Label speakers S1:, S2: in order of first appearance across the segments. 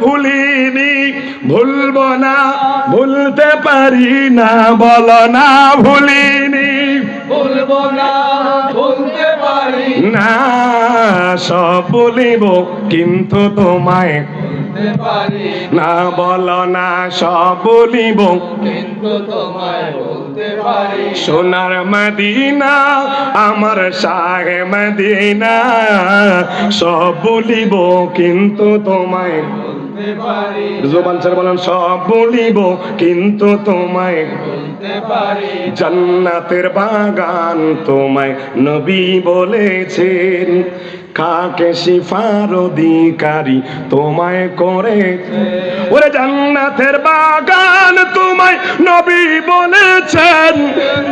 S1: ভুলিনি, ভুলবো না, ভুলতে পারি না, বলো না ভুলিনি,
S2: ভুলবো না, ভুলতে পারি
S1: না সব ভুলিব কিন্তু তোমায়
S2: ভুলতে পারি
S1: না, বলো না সব ভুলিব
S2: কিন্তু তোমায় বলতে পারি
S1: সোনার মদিনা আমার শাহে মদিনা, সব ভুলিব কিন্তু তোমায়
S2: বলতে পারি
S1: জোবান ছেড়ে বলেন সব ভুলিব কিন্তু তোমায়
S2: বলতে পারি
S1: জান্নাতের বাগান তোমায় নবী বলেছেন, কাকে শিফার অধিকারী তোমায় করেছে, ওরে জান্নাতের বাগান তোমায় নবী বলেছেন,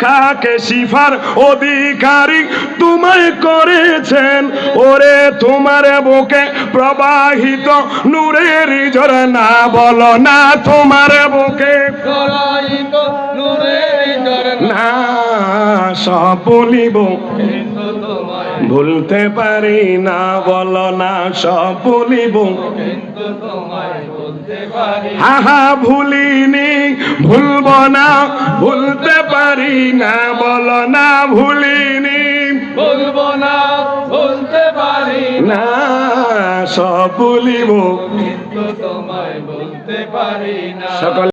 S1: কাকে শিফার অধিকারী তোমায় করেছেন, ওরে তোমার বুকে প্রবাহিত নূরের ঝরনা, বলো না তোমার বুকে
S2: জড়াইত নূরের ঝরনা
S1: না সব ভুলিব
S2: কিন্তু তোমায়
S1: ভুলতে পারি না, বলো না সব ভুলিব
S2: কিন্তু তোমায় বলতে পারি
S1: হা ভুলিনি, ভুলবো না, ভুলতে পারি না, বলো না ভুলিনি,
S2: ভুলবো না, ভুলতে পারি
S1: না সব ভুলিব
S2: কিন্তু তোমায় বলতে পারি না
S1: সকল